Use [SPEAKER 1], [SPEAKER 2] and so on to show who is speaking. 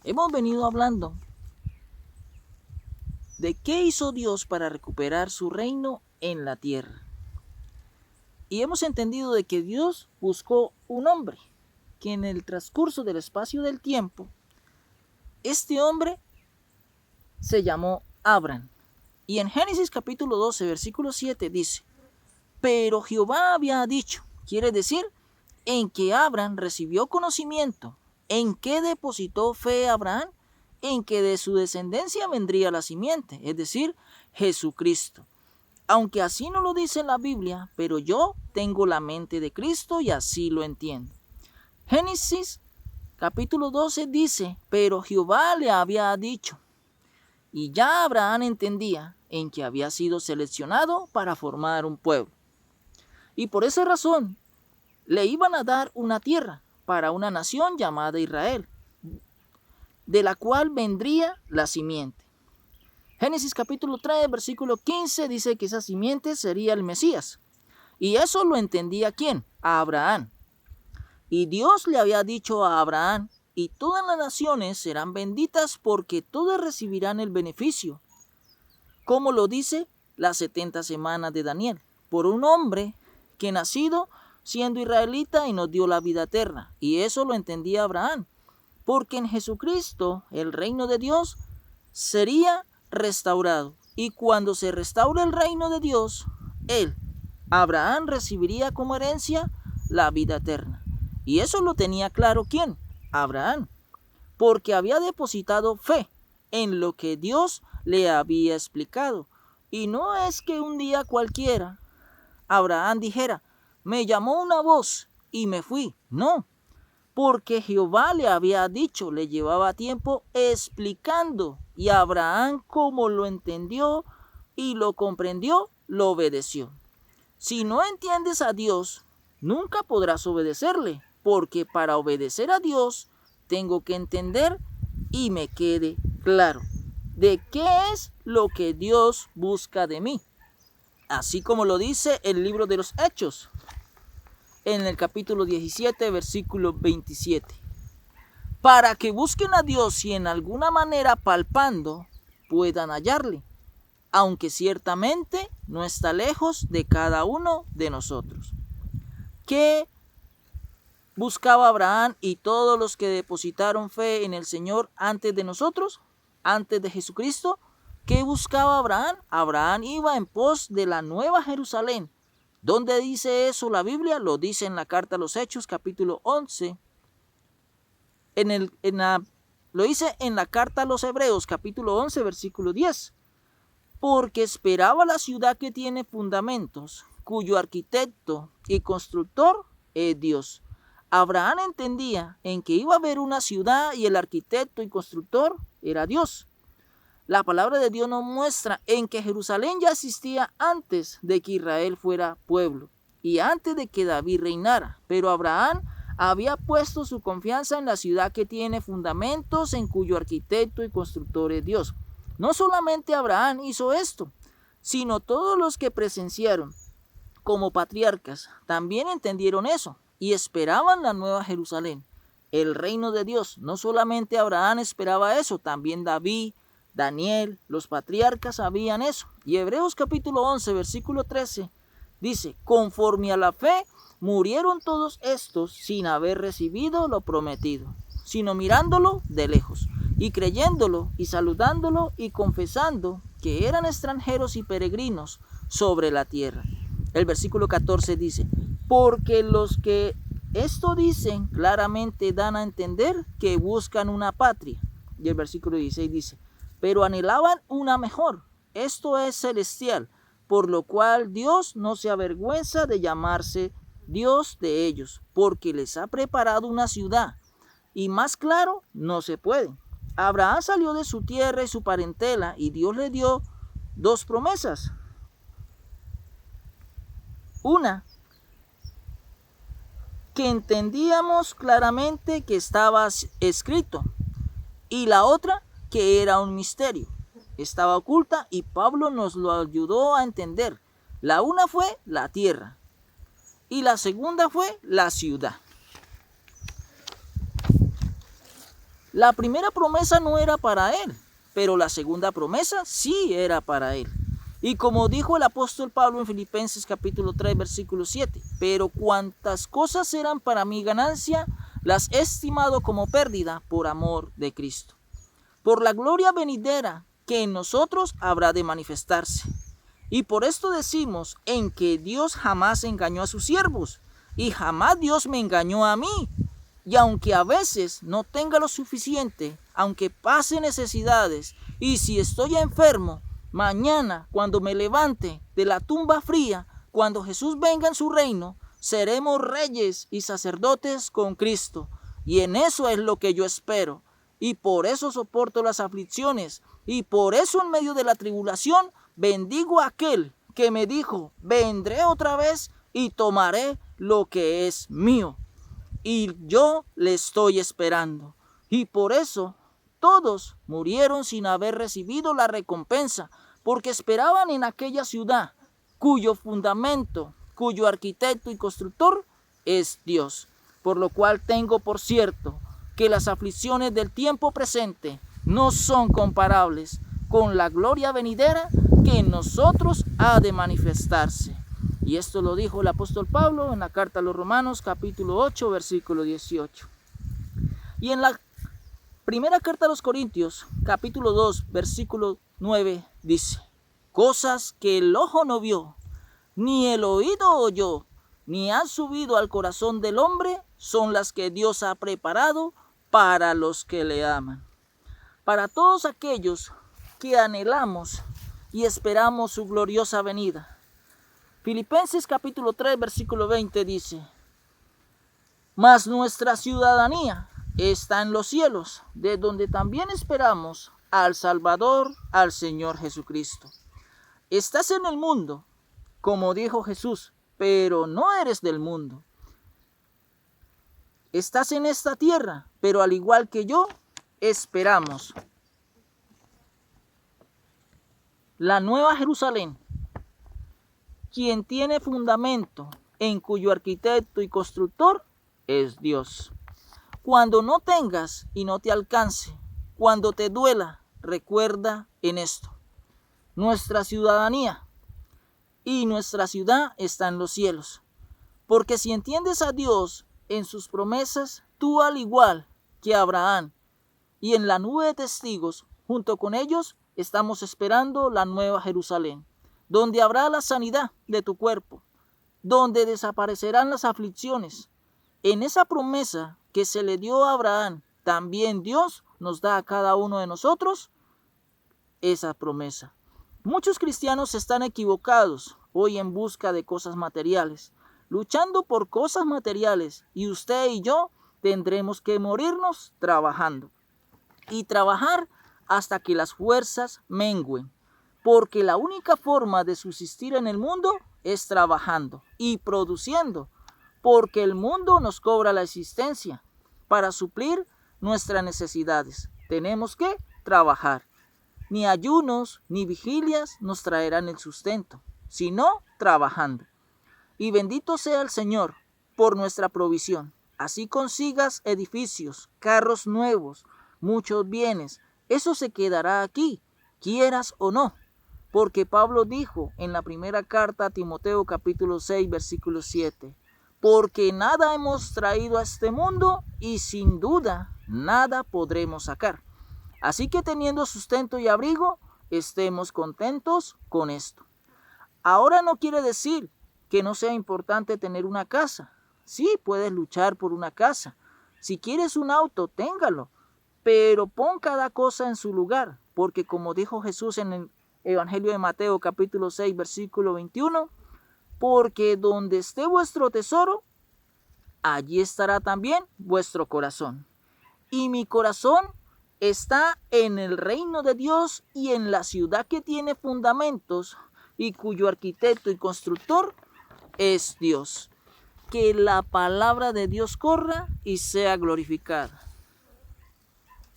[SPEAKER 1] Hemos venido hablando de qué hizo Dios para recuperar su reino en la tierra. Y hemos entendido de que Dios buscó un hombre, que en el transcurso del espacio del tiempo, este hombre se llamó Abraham. Y en Génesis capítulo 12, versículo 7 dice, pero Jehová había dicho, quiere decir, en que Abraham recibió conocimiento, en que depositó fe Abraham, en que de su descendencia vendría la simiente, es decir, Jesucristo. Aunque así no lo dice en la Biblia, pero yo tengo la mente de Cristo y así lo entiendo. Génesis capítulo 12 dice, pero Jehová le había dicho, y ya Abraham entendía en que había sido seleccionado para formar un pueblo. Y por esa razón le iban a dar una tierra para una nación llamada Israel, de la cual vendría la simiente. Génesis capítulo 3, versículo 15 dice que esa simiente sería el Mesías. Y eso lo entendía ¿quién? A Abraham. Y Dios le había dicho a Abraham, y todas las naciones serán benditas porque todas recibirán el beneficio. Como lo dice las 70 semanas de Daniel, por un hombre que nacido siendo israelita y nos dio la vida eterna. Y eso lo entendía Abraham, porque en Jesucristo el reino de Dios sería restaurado. Y cuando se restaure el reino de Dios, Abraham, recibiría como herencia la vida eterna. Y eso lo tenía claro ¿quién? Abraham, porque había depositado fe en lo que Dios le había explicado. Y no es que un día cualquiera Abraham dijera, me llamó una voz y me fui. No, porque Jehová le había dicho, le llevaba tiempo explicando, y Abraham, como lo entendió y lo comprendió, lo obedeció. Si no entiendes a Dios, nunca podrás obedecerle, porque para obedecer a Dios tengo que entender y me quede claro de qué es lo que Dios busca de mí. Así como lo dice el libro de los Hechos, en el capítulo 17, versículo 27. Para que busquen a Dios y en alguna manera palpando puedan hallarle, aunque ciertamente no está lejos de cada uno de nosotros. ¿Qué buscaba Abraham y todos los que depositaron fe en el Señor antes de nosotros, antes de Jesucristo? ¿Qué buscaba Abraham? Abraham iba en pos de la nueva Jerusalén. ¿Dónde dice eso la Biblia? Lo dice en la carta a los Hechos, capítulo 11. Lo dice en la carta a los Hebreos, capítulo 11, versículo 10. Porque esperaba la ciudad que tiene fundamentos, cuyo arquitecto y constructor es Dios. Abraham entendía en que iba a haber una ciudad y el arquitecto y constructor era Dios. La palabra de Dios nos muestra en que Jerusalén ya existía antes de que Israel fuera pueblo y antes de que David reinara. Pero Abraham había puesto su confianza en la ciudad que tiene fundamentos, en cuyo arquitecto y constructor es Dios. No solamente Abraham hizo esto, sino todos los que presenciaron como patriarcas también entendieron eso y esperaban la nueva Jerusalén, el reino de Dios. No solamente Abraham esperaba eso, también David, Daniel, los patriarcas sabían eso. Y Hebreos capítulo 11, versículo 13, dice, conforme a la fe, murieron todos estos sin haber recibido lo prometido, sino mirándolo de lejos, y creyéndolo, y saludándolo, y confesando que eran extranjeros y peregrinos sobre la tierra. El versículo 14 dice, porque los que esto dicen claramente dan a entender que buscan una patria. Y el versículo 16 dice, pero anhelaban una mejor, esto es celestial, por lo cual Dios no se avergüenza de llamarse Dios de ellos, porque les ha preparado una ciudad, y más claro no se puede. Abraham salió de su tierra y su parentela, y Dios le dio dos promesas. Una, que entendíamos claramente que estaba escrito, y la otra, que era un misterio, estaba oculta y Pablo nos lo ayudó a entender. La una fue la tierra y la segunda fue la ciudad. La primera promesa no era para él, pero la segunda promesa sí era para él. Y como dijo el apóstol Pablo en Filipenses capítulo 3, versículo 7, pero cuantas cosas eran para mi ganancia, las he estimado como pérdida por amor de Cristo, por la gloria venidera que en nosotros habrá de manifestarse. Y por esto decimos en que Dios jamás engañó a sus siervos, y jamás Dios me engañó a mí. Y aunque a veces no tenga lo suficiente, aunque pase necesidades, y si estoy enfermo, mañana cuando me levante de la tumba fría, cuando Jesús venga en su reino, seremos reyes y sacerdotes con Cristo. Y en eso es lo que yo espero. Y por eso soporto las aflicciones. Y por eso en medio de la tribulación bendigo a aquel que me dijo, vendré otra vez y tomaré lo que es mío. Y yo le estoy esperando. Y por eso todos murieron sin haber recibido la recompensa, porque esperaban en aquella ciudad cuyo fundamento, cuyo arquitecto y constructor es Dios. Por lo cual tengo por cierto que las aflicciones del tiempo presente no son comparables con la gloria venidera que en nosotros ha de manifestarse. Y esto lo dijo el apóstol Pablo en la carta a los Romanos capítulo 8 versículo 18. Y en la primera carta a los Corintios capítulo 2 versículo 9 dice, cosas que el ojo no vio, ni el oído oyó, ni han subido al corazón del hombre, son las que Dios ha preparado para los que le aman. Para todos aquellos que anhelamos y esperamos su gloriosa venida. Filipenses capítulo 3 versículo 20 dice, mas nuestra ciudadanía está en los cielos, de donde también esperamos al Salvador, al Señor Jesucristo. Estás en el mundo, como dijo Jesús, pero no eres del mundo. Estás en esta tierra, pero al igual que yo, esperamos la nueva Jerusalén, quien tiene fundamento, en cuyo arquitecto y constructor es Dios. Cuando no tengas y no te alcance, cuando te duela, recuerda en esto. Nuestra ciudadanía y nuestra ciudad está en los cielos. Porque si entiendes a Dios en sus promesas, tú al igual que Abraham y en la nube de testigos, junto con ellos, estamos esperando la nueva Jerusalén, donde habrá la sanidad de tu cuerpo, donde desaparecerán las aflicciones. En esa promesa que se le dio a Abraham, también Dios nos da a cada uno de nosotros esa promesa. Muchos cristianos están equivocados hoy en busca de cosas materiales, luchando por cosas materiales, y usted y yo tendremos que morirnos trabajando y trabajar hasta que las fuerzas mengüen, porque la única forma de subsistir en el mundo es trabajando y produciendo, porque el mundo nos cobra la existencia. Para suplir nuestras necesidades tenemos que trabajar. Ni ayunos ni vigilias nos traerán el sustento, sino trabajando. Y bendito sea el Señor por nuestra provisión. Así consigas edificios, carros nuevos, muchos bienes, eso se quedará aquí, quieras o no. Porque Pablo dijo en la primera carta a Timoteo capítulo 6 versículo 7, porque nada hemos traído a este mundo y sin duda nada podremos sacar. Así que teniendo sustento y abrigo, estemos contentos con esto. Ahora no quiere decir que no sea importante tener una casa. Sí, puedes luchar por una casa. Si quieres un auto, téngalo. Pero pon cada cosa en su lugar, porque como dijo Jesús en el Evangelio de Mateo capítulo 6 versículo 21, porque donde esté vuestro tesoro, allí estará también vuestro corazón. Y mi corazón está en el reino de Dios y en la ciudad que tiene fundamentos y cuyo arquitecto y constructor es Dios. Que la palabra de Dios corra y sea glorificada.